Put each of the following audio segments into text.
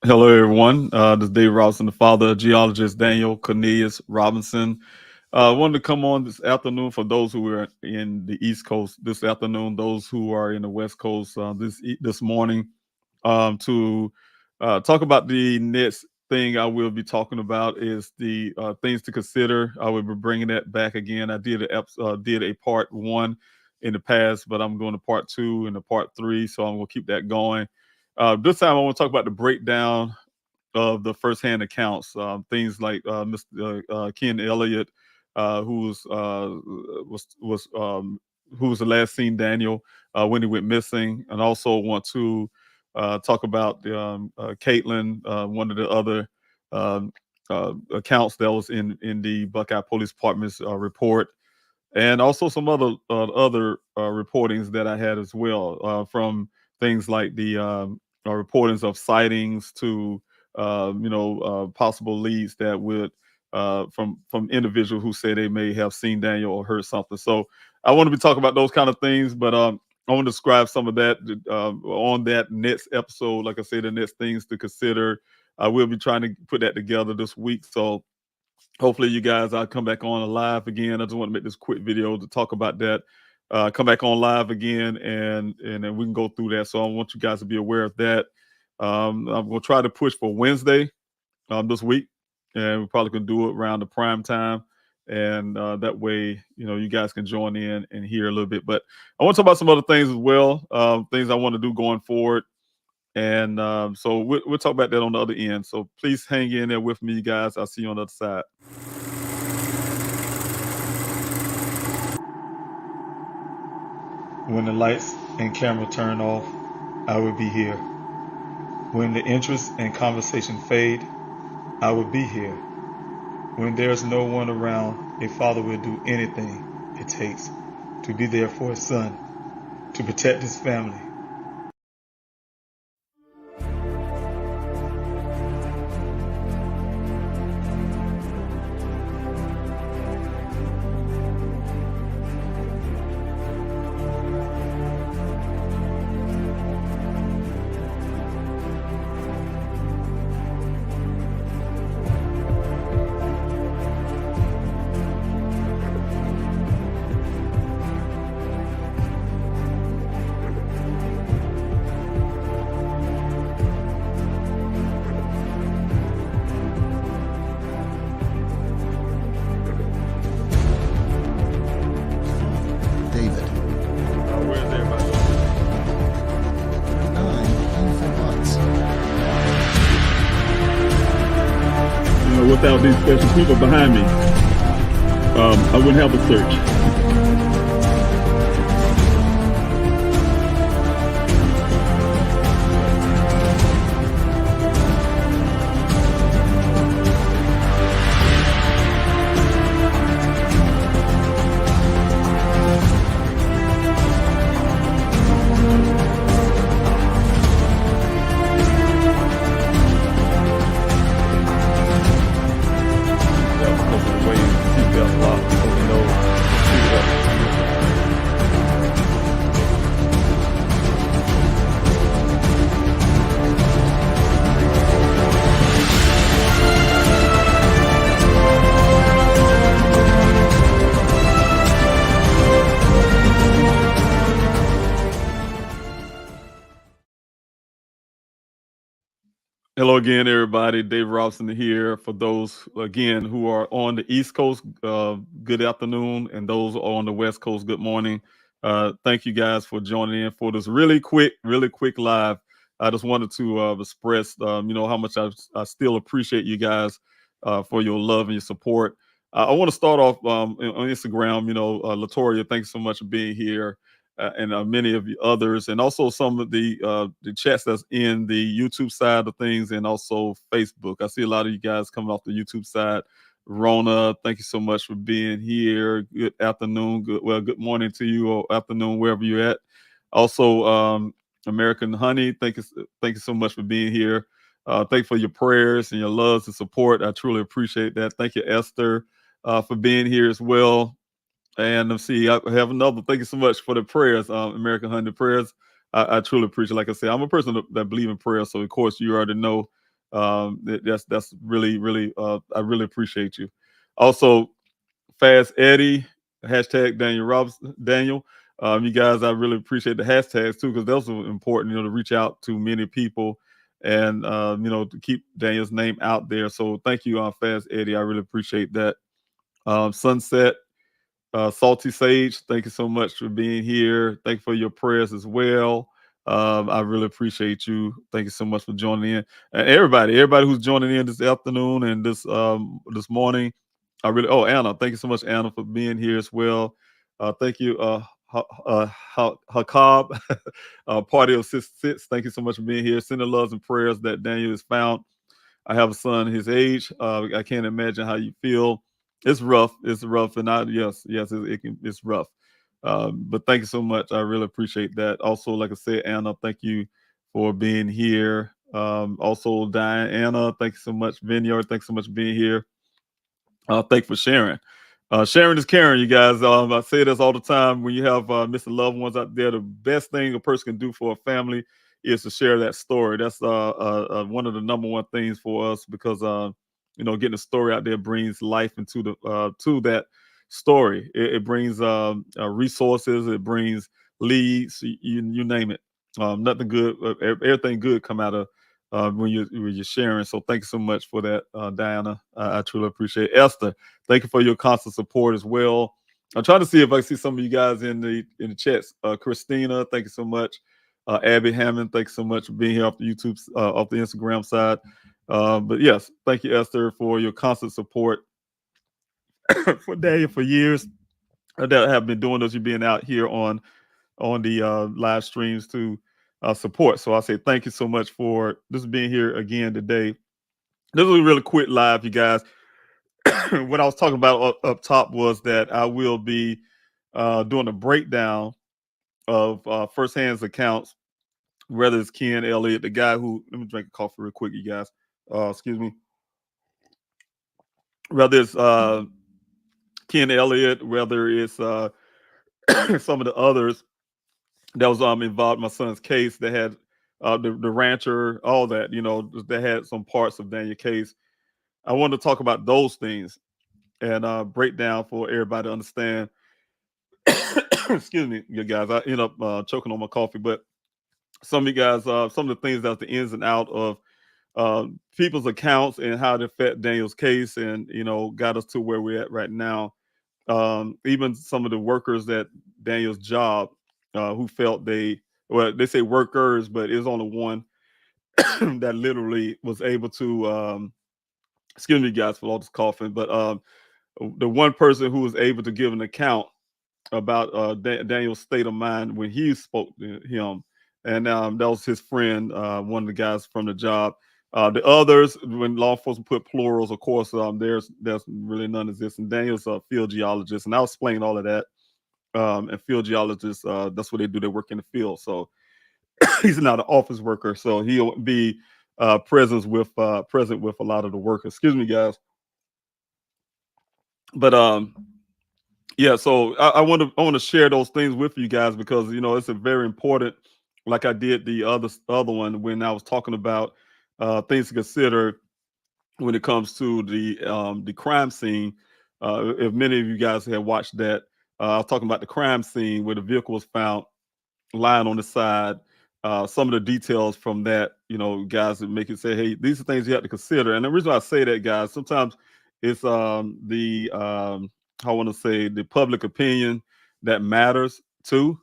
Hello, everyone. This is Dave Robinson, the father of geologist Daniel Cornelius Robinson. I wanted to come on this afternoon for those who are in the East Coast this afternoon, those who are in the West Coast this morning, to talk about the next thing I will be talking about is the things to consider. I will be bringing that back again. I did a part one in the past, but I'm going to part two and a part three, so I'm going to keep that going. This time, I want to talk about the breakdown of the firsthand accounts, things like Mr. Ken Elliott, who's who was the last seen Daniel when he went missing, and also want to talk about Caitlin, one of the other accounts that was in the Buckeye Police Department's report, and also some other reportings that I had as well, from things like the reportings of sightings to possible leads that would from individuals who say they may have seen Daniel or heard something. So I want to be talking about those kind of things, but I want to describe some of that on that next episode. Like I said, the next things to consider. I will be trying to put that together this week. So hopefully you guys, I'll come back on live again. I just want to make this quick video to talk about that. Come back on live again, and then we can go through that. So I want you guys to be aware of that. I'm gonna try to push for Wednesday this week, and we probably can do it around the prime time, and that way, you guys can join in and hear a little bit. But I want to talk about some other things as well, things I want to do going forward. And so we'll talk about that on the other end. So please hang in there with me, you guys. I'll see you on the other side. When the lights and camera turn off, I will be here. When the interest and conversation fade, I will be here. When there's no one around, a father will do anything it takes to be there for his son, to protect his family. Without these special people behind me, I wouldn't have a search. Hello again, everybody. Dave Robinson here. For those, again, who are on the East Coast, good afternoon. And those on the West Coast, good morning. Thank you guys for joining in for this really quick live. I just wanted to express, how much I still appreciate you guys for your love and your support. I want to start off on Instagram. Latoria, thanks so much for being here. And many of the others, and also some of the chats that's in the YouTube side of things, and also Facebook. I see a lot of you guys coming off the YouTube side. Rona, thank you so much for being here. Good afternoon. Good morning to you, or afternoon wherever you're at. Also, American Honey, thank you so much for being here. Thank you for your prayers and your loves and support. I truly appreciate that. Thank you, Esther, for being here as well. And let's see, I have another. Thank you so much for the prayers, American Honey prayers. I truly appreciate it. Like I said, I'm a person that believes in prayer. So, of course, you already know That's really, really, I really appreciate you. Also, Fast Eddie, hashtag Daniel Robinson, Daniel. You guys, I really appreciate the hashtags too, because those are important, to reach out to many people and, to keep Daniel's name out there. So thank you, Fast Eddie. I really appreciate that. Sunset, Salty Sage, thank you so much for being here. Thank you for your prayers as well. I really appreciate you. Thank you so much for joining in. And everybody who's joining in this afternoon and this morning. I really, oh, Anna, thank you so much, Anna, for being here as well. Thank you, Hakab, Party of Six. Thank you so much for being here. Sending loves and prayers that Daniel is found. I have a son his age. I can't imagine how you feel. It's rough. It's rough, and yes, it's rough. But thank you so much. I really appreciate that. Also, like I said, Anna, thank you for being here. Also, Diana, thank you so much. Vineyard, thanks so much for being here. Thank you for sharing. Sharing is caring, you guys. I say this all the time. When you have missing loved ones out there, the best thing a person can do for a family is to share that story. That's one of the number one things for us because getting a story out there brings life into the to that story. It brings resources. It brings leads. You name it. Nothing good. Everything good come out of when you're sharing. So thank you so much for that, Diana. I truly appreciate it. Esther, thank you for your constant support as well. I'm trying to see if I can see some of you guys in the chats. Christina, thank you so much. Abby Hammond, thank you so much for being here off the YouTube, off the Instagram side. But yes, thank you, Esther, for your constant support for Daniel for years that have been doing this. You being out here on the live streams to support. So I say thank you so much for just being here again today. This was a really quick live, you guys. What I was talking about up top was that I will be doing a breakdown of firsthand accounts, whether it's Ken Elliott, the guy who, let me drink a coffee real quick, you guys. Excuse me. Whether it's Ken Elliott, whether it's some of the others that was involved in my son's case that had the rancher, all that, that had some parts of Daniel's case. I wanted to talk about those things and break down for everybody to understand. Excuse me, you guys. I end up choking on my coffee, but some of you guys, some of the things that's the ins and out of people's accounts and how it affect Daniel's case, and got us to where we're at right now. Even some of the workers at Daniel's job who felt they say workers, but it was only one that literally was able to excuse me guys for all this coughing, but the one person who was able to give an account about Daniel's state of mind when he spoke to him, and that was his friend, one of the guys from the job. The others, when law enforcement put plurals, of course, there's really none existing. Daniel's a field geologist, and I'll explain all of that. And field geologists, that's what they do. They work in the field, so he's not an office worker, so he'll be present with a lot of the workers. Excuse me, guys. But yeah, so I want to share those things with you guys because it's a very important. Like I did the other one when I was talking about things to consider when it comes to the crime scene. If many of you guys have watched that, I was talking about the crime scene where the vehicle was found lying on the side. Some of the details from that, guys that make it say, hey, these are things you have to consider. And the reason why I say that, guys, sometimes it's I want to say the public opinion that matters too,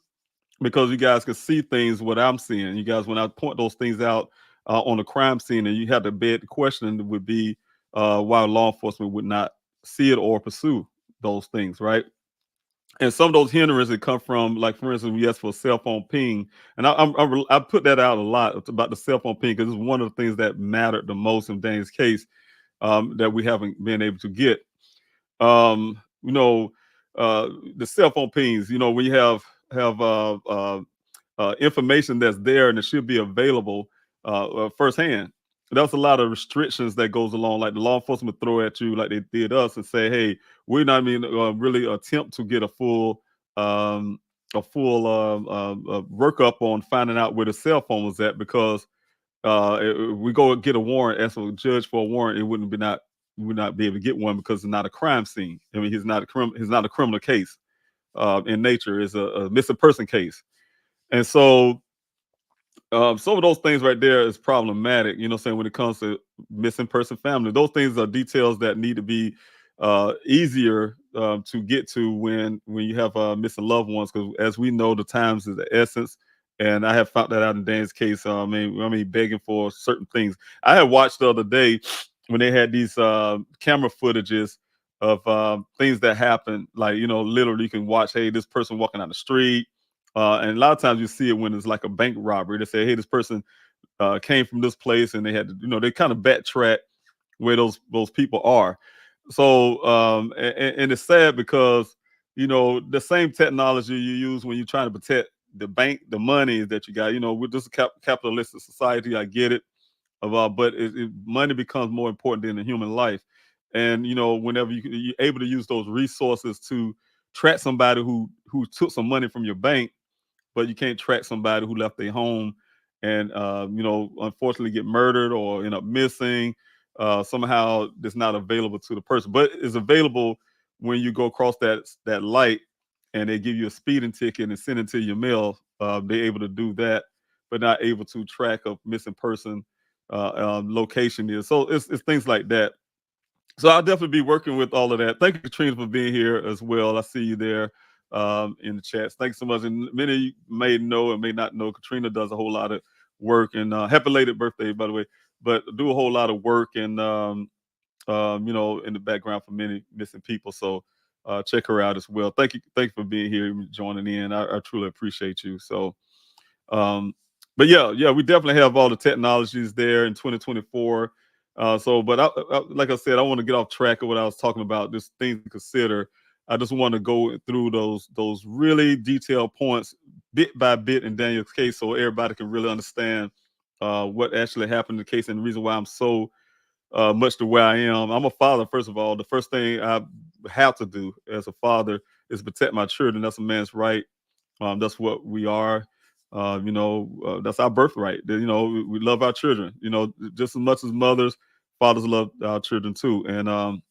because you guys can see things what I'm seeing. You guys, when I point those things out on the crime scene, and you have to beg the question would be why law enforcement would not see it or pursue those things, right? And some of those hindrances that come from, like for instance, we asked for a cell phone ping, and I put that out a lot about the cell phone ping because it's one of the things that mattered the most in Dane's case that we haven't been able to get. Um, you know, the cell phone pings. When you have information that's there and it should be available firsthand. That's a lot of restrictions that goes along, like the law enforcement throw at you, like they did us, and say, "Hey, we're not even really attempt to get a full workup on finding out where the cell phone was at because we go get a warrant, ask a judge for a warrant, it wouldn't be not we would not be able to get one because it's not a crime scene. I mean, he's not a criminal case in nature. It's a missing person case, and so some of those things right there is problematic, you know what I'm saying, when it comes to missing person family. Those things are details that need to be easier to get to when you have missing loved ones, because as we know, the times is the essence. And I have found that out in Dan's case. I mean, begging for certain things. I had watched the other day when they had these camera footages of things that happen. Like, you know, literally you can watch, hey, this person walking down the street, and a lot of times you see it when it's like a bank robbery. They say, hey, this person came from this place, and they had to, you know, they kind of backtrack where those people are. So, and it's sad because, you know, the same technology you use when you're trying to protect the bank, the money that you got. You know, with this capitalistic society, I get it, but money becomes more important than the human life. And you know, whenever you're able to use those resources to track somebody who took some money from your bank, but you can't track somebody who left their home and you know, unfortunately get murdered or end up missing. Somehow it's not available to the person, but it's available when you go across that light and they give you a speeding ticket and send it to your mail. They're able to do that, but not able to track a missing person location is. So it's things like that. So I'll definitely be working with all of that. Thank you, Katrina, for being here as well. I see you there in the chats. Thanks so much. And many of you may know and may not know, Katrina does a whole lot of work. And happy belated birthday, by the way. But do a whole lot of work and you know, in the background for many missing people. So check her out as well. Thank you for being here, and joining in. I truly appreciate you. So um, but yeah, we definitely have all the technologies there in 2024. But like I said, I want to get off track of what I was talking about. Just things to consider. I just want to go through those really detailed points bit by bit in Daniel's case, so everybody can really understand what actually happened in the case and the reason why I'm so much to where I am. I'm a father, first of all. The first thing I have to do as a father is protect my children. That's a man's right. That's what we are. You know, that's our birthright. You know, we love our children. You know, just as much as mothers, fathers love our children too, and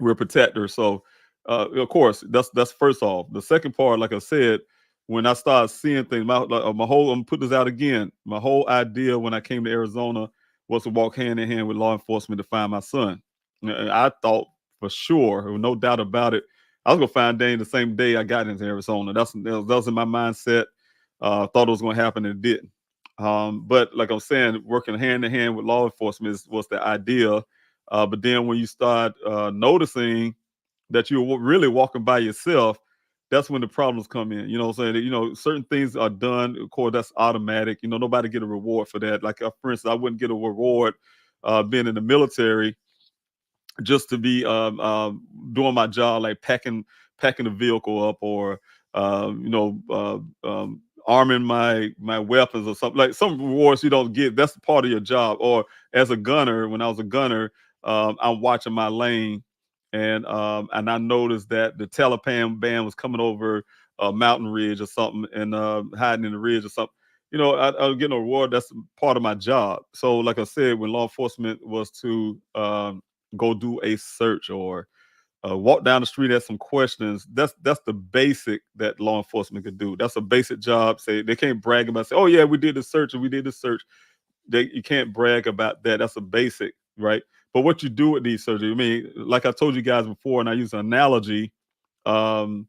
we're protectors. So, of course, that's first off. The second part, like I said, when I started seeing things, my whole, I'm gonna put this out again. My whole idea when I came to Arizona was to walk hand in hand with law enforcement to find my son. And I thought for sure, no doubt about it, I was gonna find Dane the same day I got into Arizona. That was in my mindset. Thought it was gonna happen, and it didn't. But like I'm saying, working hand in hand with law enforcement was the idea. But then when you start noticing that you're really walking by yourself, that's when the problems come in. You know what I'm saying? You know, certain things are done. Of course, that's automatic. You know, nobody get a reward for that. Like, for instance, I wouldn't get a reward being in the military just to be doing my job, like packing the vehicle up, or you know, arming my weapons or something. Like some rewards you don't get. That's part of your job. Or as a gunner, when I was a gunner, I'm watching my lane, and I noticed that the Taliban band was coming over a mountain ridge or something, and hiding in the ridge or something. You know, I was getting a reward. That's part of my job. So, like I said, when law enforcement was to go do a search or walk down the street, ask some questions. That's the basic that law enforcement could do. That's a basic job. Say they can't brag about, say, oh yeah, we did the search and we did the search. You can't brag about that. That's a basic, right? But what you do with these searches, I mean, like I told you guys before, and I use an analogy. Um,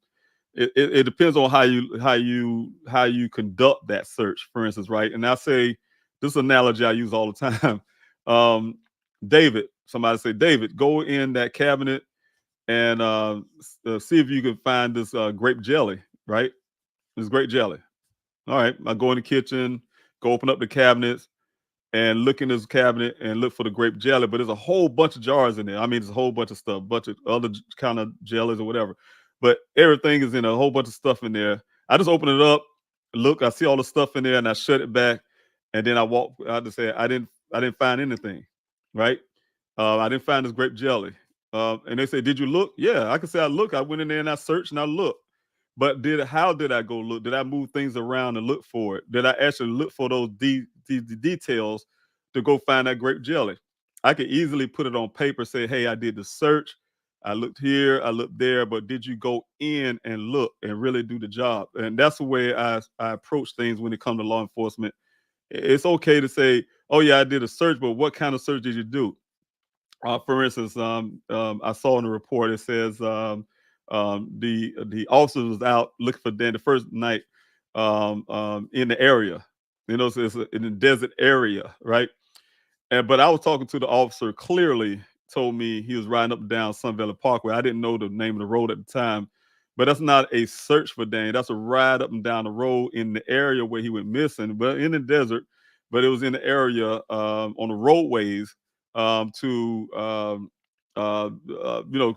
it depends on how you conduct that search, for instance, right? And I say this analogy I use all the time. Um, David, somebody say, David, go in that cabinet and see if you can find this grape jelly, right? This grape jelly. All right, I go in the kitchen, go open up the cabinets, and look in this cabinet and look for the grape jelly. But there's a whole bunch of jars in there. I mean, there's a whole bunch of stuff, bunch of other kind of jellies or whatever. But everything is in a whole bunch of stuff in there. I just open it up, look, I see all the stuff in there, and I shut it back. And then I walk out to say, I didn't find anything, right? I didn't find this grape jelly. And they say, did you look? Yeah, I can say I look. I went in there and I searched and I looked. But how did I go look? Did I move things around and look for it? Did I actually look for those details to go find that grape jelly. I could easily put it on paper, say, hey, I did the search. I looked here, I looked there, but did you go in and look and really do the job? And that's the way I approach things when it comes to law enforcement. It's okay to say, oh, yeah, I did a search, but what kind of search did you do? For instance, I saw in the report it says the officer was out looking for Dan the first night in the area. So it's in the desert area, right? But I was talking to the officer clearly, told me he was riding up and down Sun Valley Parkway. I didn't know the name of the road at the time, but that's not a search for Dane. That's a ride up and down the road in the area where he went missing, but in the desert. But it was in the area on the roadways to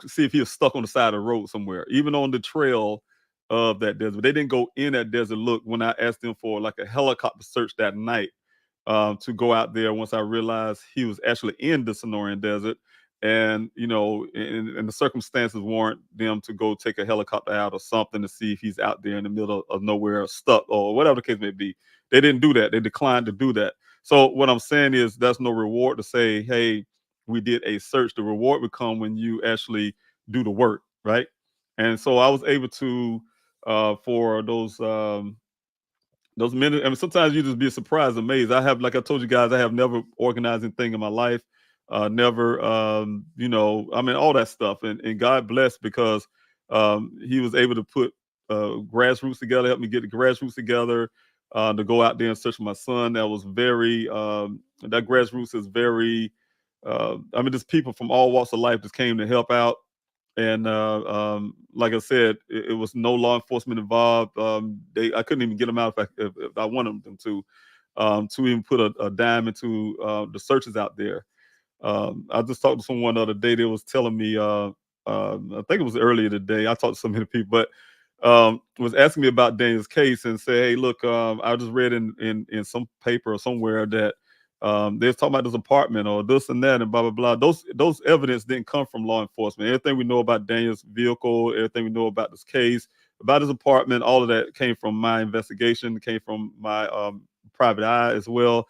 see if he was stuck on the side of the road somewhere, even on the trail of that desert. They didn't go in that desert. Look, when I asked them for like a helicopter search that night, to go out there once I realized he was actually in the Sonoran Desert. And, and the circumstances warrant them to go take a helicopter out or something to see if he's out there in the middle of nowhere, stuck or whatever the case may be. They didn't do that. They declined to do that. So what I'm saying is there's no reward to say, hey, we did a search. The reward would come when you actually do the work, right? And so I was able to, for those minutes. I mean, sometimes you just be surprised, amazed. Like I told you guys, I have never organized anything in my life. Never, I mean, all that stuff. And God bless because he was able to put grassroots together, help me get the grassroots together to go out there and search for my son. That was that grassroots is very, I mean, just people from all walks of life just came to help out. And like I said, it was no law enforcement involved. I couldn't even get them out if I wanted them to even put a dime into the searches out there. I just talked to someone the other day. They was telling me, I think it was earlier today. I talked to so many people, but was asking me about Daniel's case and say, "Hey, look, I just read in some paper or somewhere that they was talking about this apartment or this and that and blah blah blah." Those evidence didn't come from law enforcement. Everything we know about Daniel's vehicle, everything we know about this case, about his apartment, all of that came from my investigation, came from my private eye as well.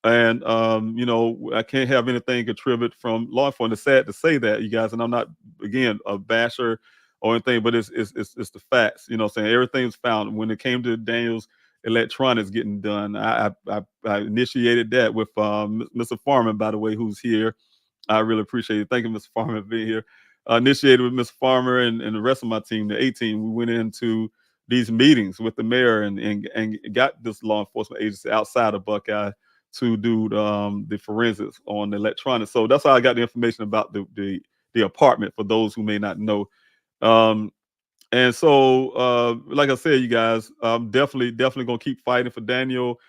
And I can't have anything contribute from law enforcement. It's sad to say that, you guys, and I'm not again a basher or anything, but it's the facts. What I'm saying, everything's found. When it came to Daniel's electronics getting done, I initiated that with Mr. Farman, by the way, who's here. I really appreciate it. Thank you, Mr. Farmer, for being here. Initiated with Mr. Farmer and the rest of my team, the A team. We went into these meetings with the mayor and got this law enforcement agency outside of Buckeye to do the forensics on the electronics. So that's how I got the information about the apartment for those who may not know. Um, and so, like I said, you guys, I'm definitely gonna keep fighting for Daniel.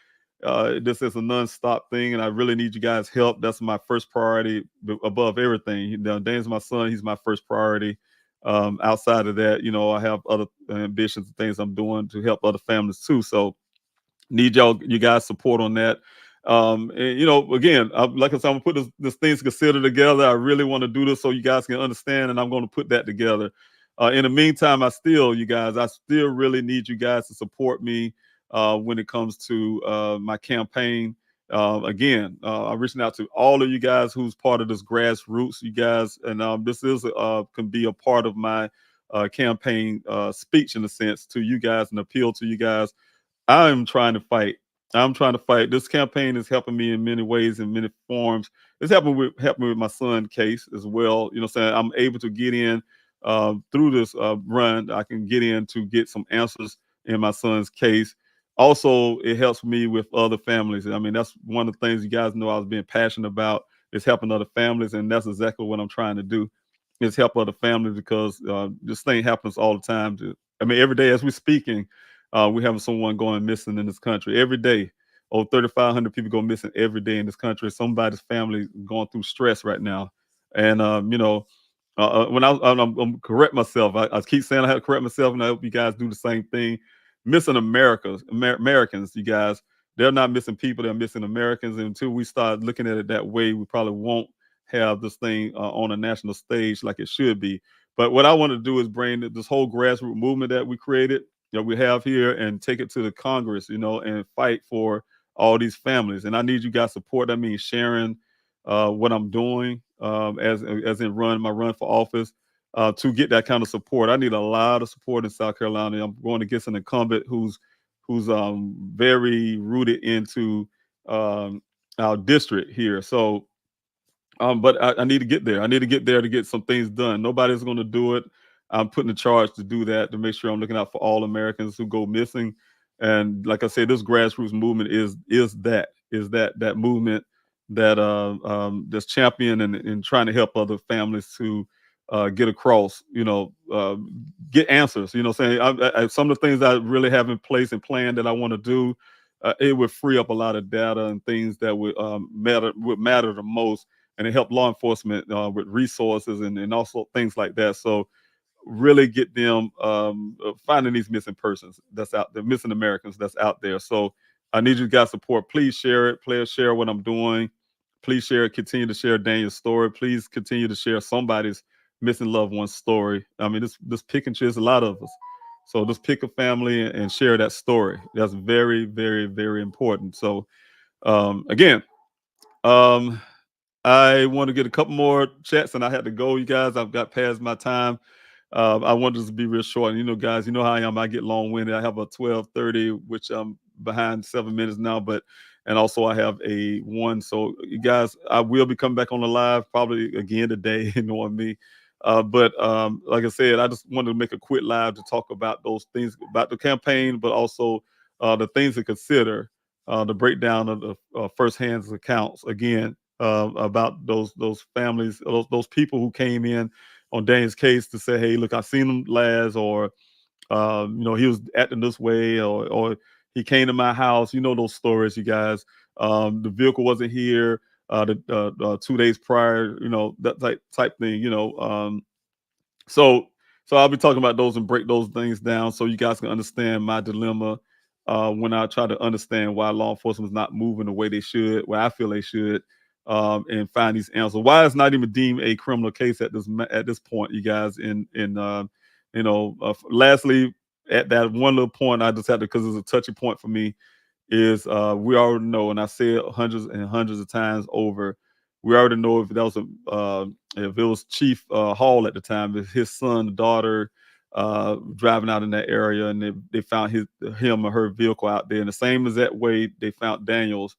This is a nonstop thing, and I really need you guys' help. That's my first priority above everything. Dan's my son; he's my first priority. Outside of that, I have other ambitions and things I'm doing to help other families too. So need you guys support on that. And again, like I said, I'm gonna put this things considered together. I really want to do this so you guys can understand, and I'm going to put that together. In the meantime, I still really need you guys to support me when it comes to my campaign. Again, I'm reaching out to all of you guys who's part of this grassroots, you guys, and this is can be a part of my campaign speech in a sense to you guys and appeal to you guys. I'm trying to fight. I'm trying to fight. This campaign is helping me in many ways, in many forms. It's helping me with my son case as well. What I'm saying, I'm able to get in through this run. I can get in to get some answers in my son's case. Also, it helps me with other families. I mean, that's one of the things you guys know I was being passionate about is helping other families, and that's exactly what I'm trying to do is help other families because this thing happens all the time. I mean, every day as we're speaking, we have someone going missing in this country every day. Oh, 3,500 people go missing every day in this country. Somebody's family going through stress right now. And, when I'm correct myself, I keep saying I have to correct myself, and I hope you guys do the same thing. Missing Americans, you guys, they're not missing people, they're missing Americans. And until we start looking at it that way, we probably won't have this thing on a national stage like it should be. But what I want to do is bring this whole grassroots movement that we created, we have here, and take it to the Congress, and fight for all these families. And I need you guys support. That means sharing what I'm doing, as in run for office, to get that kind of support. I need a lot of support in South Carolina. I'm going against an incumbent who's very rooted into um, our district here. So but I need to get there. I need to get there to get some things done. Nobody's going to do it. I'm putting the charge to do that, to make sure I'm looking out for all Americans who go missing. And like I said, this grassroots movement is that movement that that's champion and trying to help other families to get across. Get answers. Saying some of the things I really have in place and plan that I want to do. It would free up a lot of data and things that would matter the most, and it helped law enforcement with resources and also things like that. So really get them finding these missing persons that's out there, missing Americans that's out there. So I need you guys' support. Please share it. Please share what I'm doing. Please share it. Continue to share Daniel's story. Please continue to share somebody's missing loved one's story. I mean, this pick and choose a lot of us. So just pick a family and share that story. That's very, very, very important. So again, um, I want to get a couple more chats, and I had to go, you guys. I've got past my time. I wanted this to be real short. And guys, you know how I am. I get long winded. I have a 12:30, which I'm behind 7 minutes now, and also I have a one. So you guys, I will be coming back on the live probably again today, knowing me. But like I said, I just wanted to make a quick live to talk about those things about the campaign, but also the things to consider, the breakdown of the first-hand accounts again, about those families, those people who came in on Dane's case to say, "Hey, look, I seen him last," or he was acting this way, or he came to my house. You know those stories, you guys. The vehicle wasn't here 2 days prior. That type thing. So so I'll be talking about those and break those things down so you guys can understand my dilemma when I try to understand why law enforcement is not moving the way they should, where I feel they should, and find these answers. Why it's not even deemed a criminal case at this point, you guys. Lastly, at that one little point, I just had to, because it's a touchy point for me, is we already know, and I said hundreds and hundreds of times over, we already know if it was Chief Hall at the time, if his son, daughter, driving out in that area, and they found him or her vehicle out there in the same exact way they found Daniels,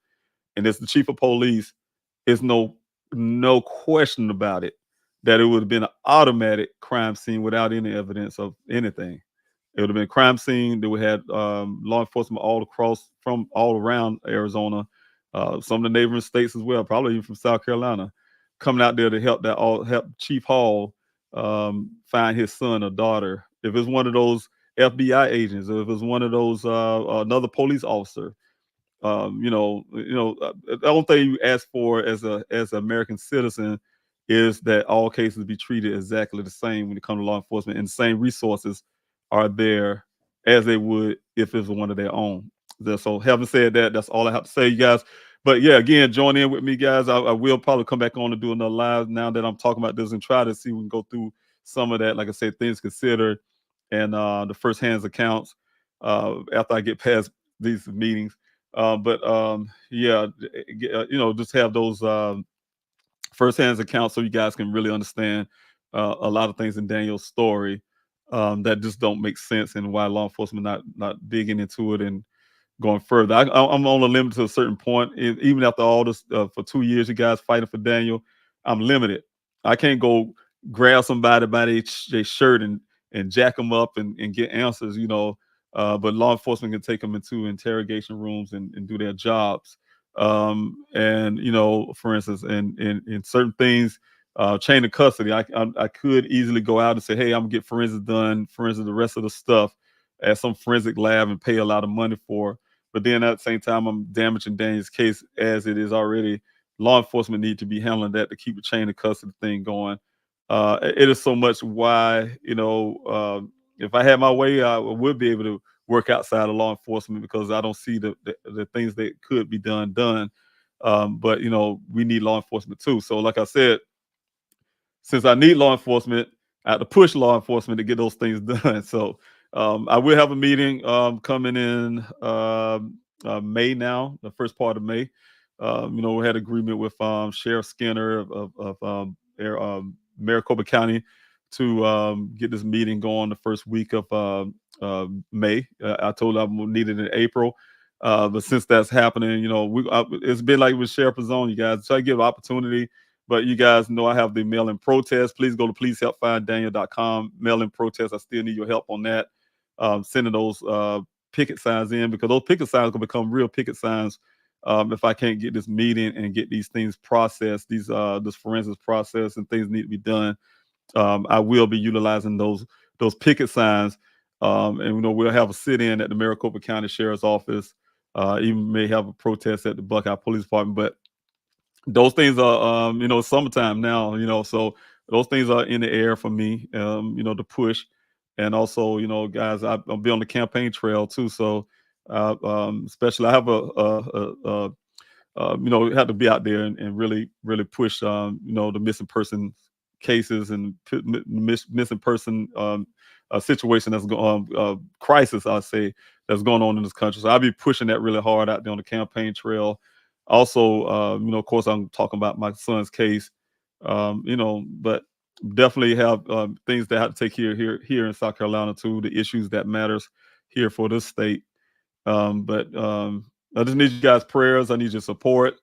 and it's the chief of police, is no question about it that it would have been an automatic crime scene without any evidence of anything. It would have been a crime scene that we had law enforcement from all around Arizona, some of the neighboring states as well, probably even from South Carolina, coming out there to help Chief Hall find his son or daughter. If it's one of those FBI agents, or if it's one of those another police officer, the only thing you ask for as an American citizen is that all cases be treated exactly the same when it comes to law enforcement, and the same resources are there as they would if it was one of their own. So, having said that, that's all I have to say, you guys. But yeah, again, join in with me, guys. I will probably come back on and do another live now that I'm talking about this, and try to see if we can go through some of that. Like I said, things considered, and the first hands accounts after I get past these meetings. But yeah, just have those first-hand accounts so you guys can really understand a lot of things in Daniel's story that just don't make sense, and why law enforcement not digging into it and going further. I'm only limited to a certain point. Even after all this, for 2 years, you guys fighting for Daniel, I'm limited. I can't go grab somebody by their shirt and jack them up and get answers. But law enforcement can take them into interrogation rooms and do their jobs. And for instance, in certain things, chain of custody, I could easily go out and say, "Hey, I'm gonna get forensics done, forensics the rest of the stuff at some forensic lab and pay a lot of money for." But then at the same time, I'm damaging Daniel's case as it is already. Law enforcement need to be handling that to keep the chain of custody thing going. It is so much why, if I had my way, I would be able to work outside of law enforcement, because I don't see the things that could be done. But we need law enforcement too. So like I said, since I need law enforcement, I have to push law enforcement to get those things done. So I will have a meeting coming in May now, the first part of May. We had agreement with Sheriff Skinner of Maricopa County to get this meeting going the first week of May. I told them we'll need it in April. But since that's happening, it's been like with Sheriff Zone, you guys. Try to give opportunity, but you guys know I have the mail-in protest. Please go to pleasehelpfinddaniel.com. Mail-in protest. I still need your help on that. Sending those picket signs in, because those picket signs will become real picket signs if I can't get this meeting and get these things processed, this forensics process and things need to be done. I will be utilizing those picket signs, and we'll have a sit-in at the Maricopa County Sheriff's Office. Even may have a protest at the Buckeye Police Department, but those things are summertime now, so those things are in the air for me, to push. And also, guys, I'll be on the campaign trail too, so especially I have have to be out there and really, really push, the missing person cases and missing person situation that's going crisis, I say, that's going on in this country. So I'll be pushing that really hard out there on the campaign trail. Also, of course, I'm talking about my son's case, but definitely have things that have to take here in South Carolina too. The issues that matters here for this state. But I just need you guys' prayers. I need your support.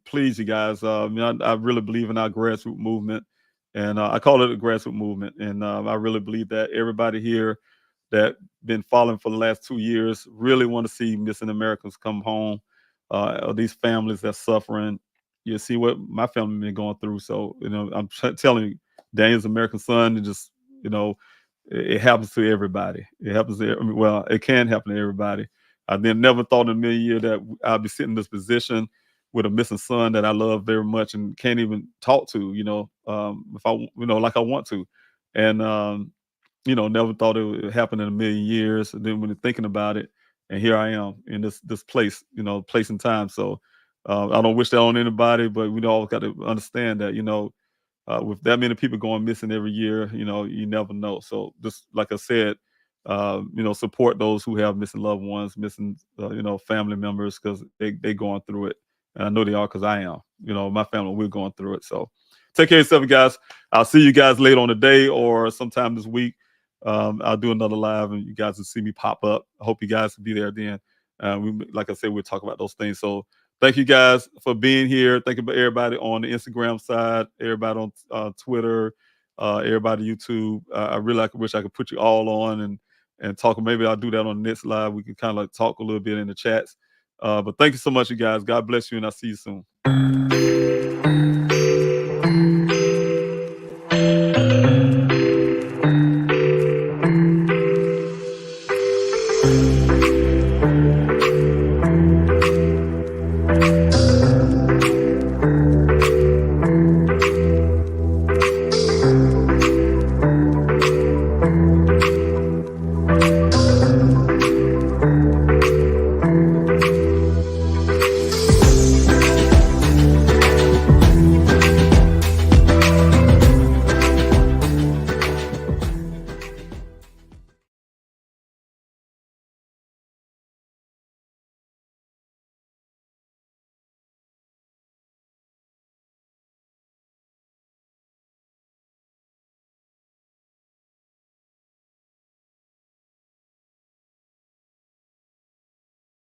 Please, you guys. I really believe in our grassroots movement, and I call it a grassroots movement. And I really believe that everybody here that been following for the last 2 years really want to see missing Americans come home. These families that's suffering. You see what my family been going through. So I'm telling you, Daniel's American son, and just it happens to everybody. It happens to well, it can happen to everybody. I never thought in a million years that I'd be sitting in this position with a missing son that I love very much and can't even talk to, if I, like I want to. And, never thought it would happen in a million years. And then when you're thinking about it, and here I am in this place, place and time. So I don't wish that on anybody, but we all got to understand that, with that many people going missing every year, you never know. So just like I said, support those who have missing loved ones, missing, family members, because they going through it. And I know they are, because I am. My family, we're going through it. So take care of yourself, guys. I'll see you guys later on the day or sometime this week. I'll do another live, and you guys will see me pop up. I hope you guys will be there then. Like I said, we'll talk about those things. So thank you guys for being here. Thank you for everybody on the Instagram side, everybody on Twitter, everybody YouTube. I really wish I could put you all on and talk. Maybe I'll do that on the next live. We can kind of like talk a little bit in the chats. But thank you so much, you guys. God bless you, and I'll see you soon.